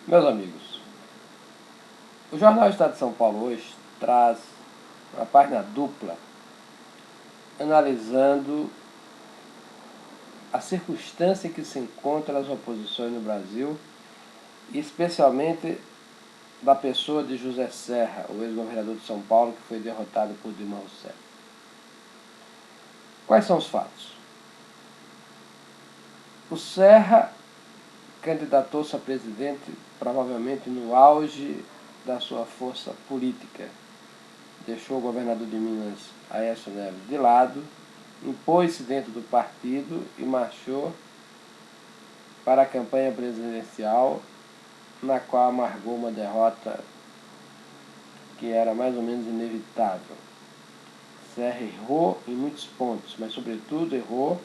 Meus amigos, o Jornal Estado de São Paulo hoje traz uma página dupla analisando a circunstância em que se encontram as oposições no Brasil, e especialmente da pessoa de José Serra, o ex-governador de São Paulo, que foi derrotado por Dilma Rousseff. Quais são os fatos? O Serra candidatou-se a presidente provavelmente no auge da sua força política. Deixou o governador de Minas, Aécio Neves, de lado, impôs-se dentro do partido e marchou para a campanha presidencial, na qual amargou uma derrota que era mais ou menos inevitável. Serra errou em muitos pontos, mas sobretudo errou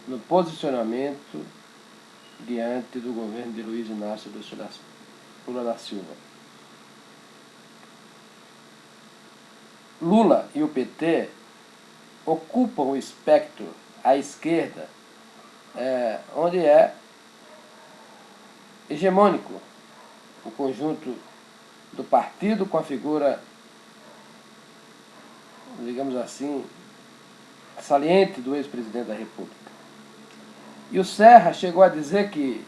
no posicionamento diante do governo de Luiz Inácio Lula da Silva. Lula e o PT ocupam o espectro à esquerda, onde é hegemônico o conjunto do partido com a figura, digamos assim, saliente do ex-presidente da República. E o Serra chegou a dizer que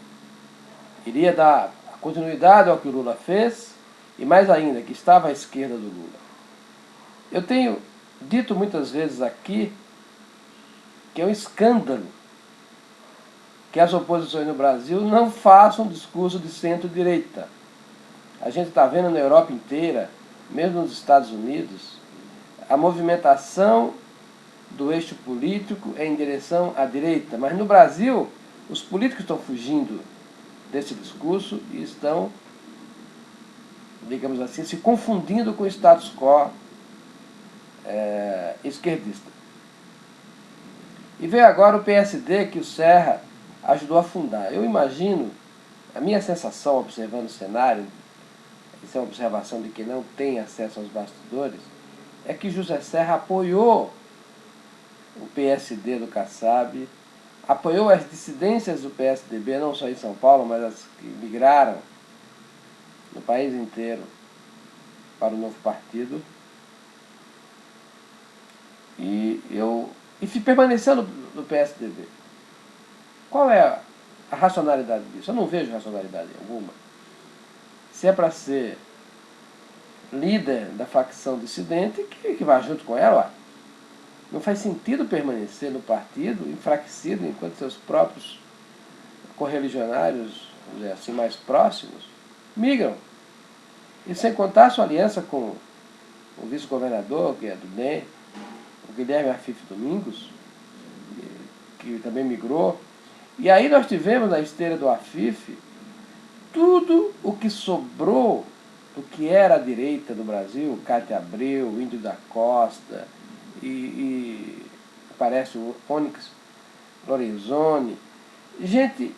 iria dar continuidade ao que o Lula fez e, mais ainda, que estava à esquerda do Lula. Eu tenho dito muitas vezes aqui que é um escândalo que as oposições no Brasil não façam um discurso de centro-direita. A gente está vendo na Europa inteira, mesmo nos Estados Unidos, a movimentação do eixo político é em direção à direita. Mas no Brasil, os políticos estão fugindo desse discurso e estão, digamos assim, se confundindo com o status quo esquerdista. E veio agora o PSD, que o Serra ajudou a fundar. Eu imagino, a minha sensação observando o cenário, isso é uma observação de quem não tem acesso aos bastidores, é que José Serra apoiou o PSD do Kassab, apoiou as dissidências do PSDB, não só em São Paulo, mas as que migraram no país inteiro para o novo partido, e permaneceu no PSDB. Qual é a racionalidade disso? Eu não vejo racionalidade alguma. Se é para ser líder da facção dissidente, que vá junto com ela. Não faz sentido permanecer no partido enfraquecido enquanto seus próprios correligionários, vamos dizer assim, mais próximos, migram. E sem contar a sua aliança com o vice-governador, que é do DEM, o Guilherme Afif Domingos, que também migrou. E aí nós tivemos na esteira do Afif tudo o que sobrou do que era a direita do Brasil, Cátia Abreu, Índio da Costa, e parece o Onyx Lorenzoni, gente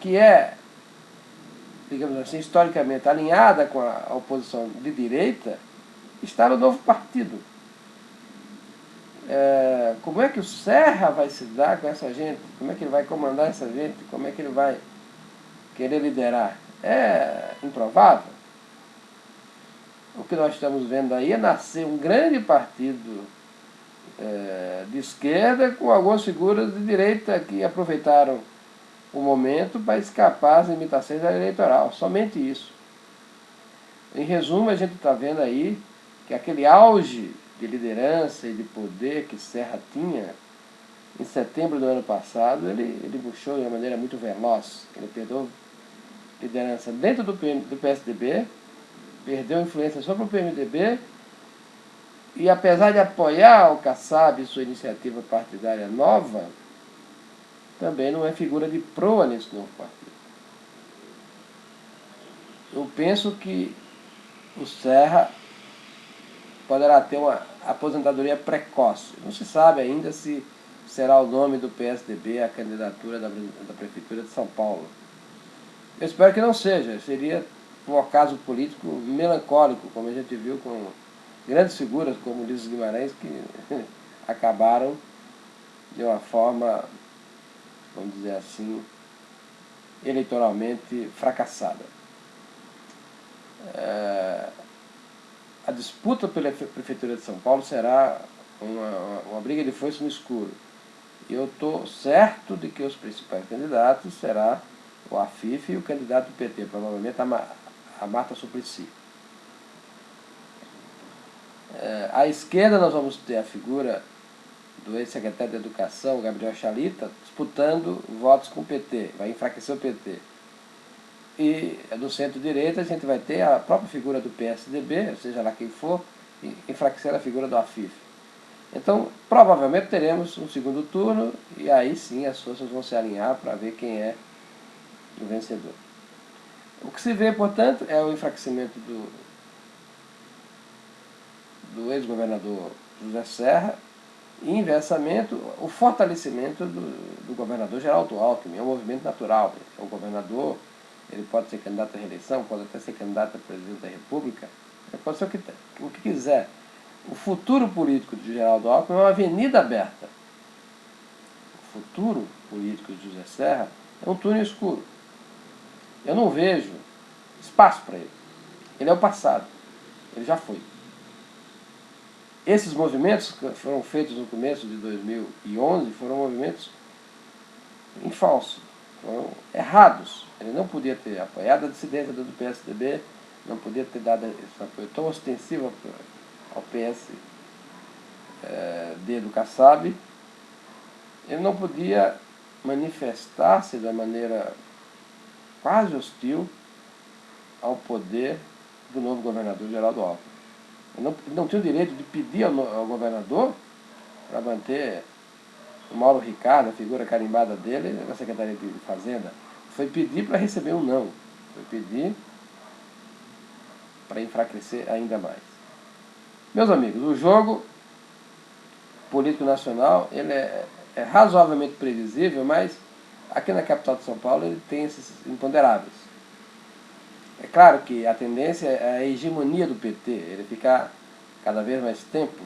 que é, digamos assim, historicamente alinhada com a oposição de direita, está no novo partido. Como é que o Serra vai se dar com essa gente? Como é que ele vai comandar essa gente? Como é que ele vai querer liderar? É improvável. O que nós estamos vendo aí é nascer um grande partido de esquerda com algumas figuras de direita que aproveitaram o momento para escapar às limitações da lei eleitoral. Somente isso. Em resumo, a gente está vendo aí que aquele auge de liderança e de poder que Serra tinha, em setembro do ano passado, ele murchou de uma maneira muito veloz. Ele perdeu liderança dentro do PSDB, perdeu influência sobre o PMDB, e apesar de apoiar o Kassab e sua iniciativa partidária nova, também não é figura de proa nesse novo partido. Eu penso que o Serra poderá ter uma aposentadoria precoce. Não se sabe ainda se será o nome do PSDB a candidatura da Prefeitura de São Paulo. Eu espero que não seja. Seria um ocaso político melancólico, como a gente viu com grandes figuras como Ulisses Guimarães, que acabaram de uma forma, vamos dizer assim, eleitoralmente fracassada. A disputa pela Prefeitura de São Paulo será uma briga de foice no escuro. E eu estou certo de que os principais candidatos serão o Afif e o candidato do PT, provavelmente a Marta Suplicy. À esquerda nós vamos ter a figura do ex-secretário de Educação, Gabriel Chalita, disputando votos com o PT, vai enfraquecer o PT. E do centro-direita a gente vai ter a própria figura do PSDB, seja lá quem for, enfraquecer a figura do Afif. Então, provavelmente teremos um segundo turno e aí sim as forças vão se alinhar para ver quem é o vencedor. O que se vê, portanto, é o enfraquecimento do ex-governador José Serra e, inversamente, o fortalecimento do governador Geraldo Alckmin. É um movimento natural. É um governador, ele pode ser candidato à reeleição, pode até ser candidato a presidente da República, ele pode ser o que quiser. O futuro político de Geraldo Alckmin é uma avenida aberta. O futuro político de José Serra é um túnel escuro. Eu não vejo espaço para ele. Ele é o passado. Ele já foi. Esses movimentos que foram feitos no começo de 2011 foram movimentos em falso, foram errados. Ele não podia ter apoiado a dissidência do PSDB, não podia ter dado esse apoio tão ostensivo ao PSD do Kassab. Ele não podia manifestar-se da maneira quase hostil ao poder do novo governador Geraldo Alckmin. Ele não tinha o direito de pedir ao governador para manter o Mauro Ricardo, a figura carimbada dele, na Secretaria de Fazenda. Foi pedir para receber um não. Foi pedir para enfraquecer ainda mais. Meus amigos, o jogo político nacional ele é razoavelmente previsível, mas aqui na capital de São Paulo ele tem esses imponderáveis. É claro que a tendência é a hegemonia do PT, ele ficar cada vez mais tempo,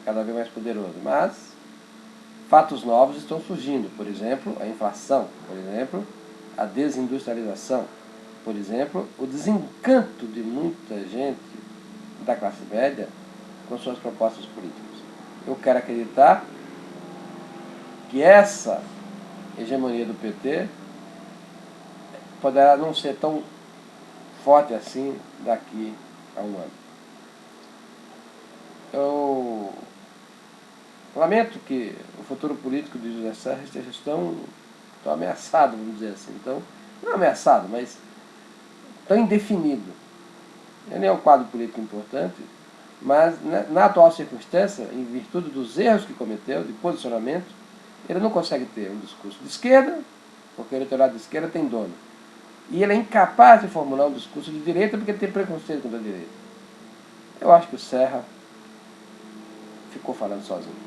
cada vez mais poderoso. Mas fatos novos estão surgindo, por exemplo, a inflação, por exemplo, a desindustrialização, por exemplo, o desencanto de muita gente da classe média com suas propostas políticas. Eu quero acreditar que essa hegemonia do PT poderá não ser tão forte assim daqui a um ano. Eu lamento que o futuro político de José Serra esteja tão ameaçado, vamos dizer assim. Então, não ameaçado, mas tão indefinido. Ele é um quadro político importante, mas na atual circunstância, em virtude dos erros que cometeu, de posicionamento, ele não consegue ter um discurso de esquerda, porque o eleitorado de esquerda tem dono. E ele é incapaz de formular um discurso de direita porque ele tem preconceito contra a direita. Eu acho que o Serra ficou falando sozinho.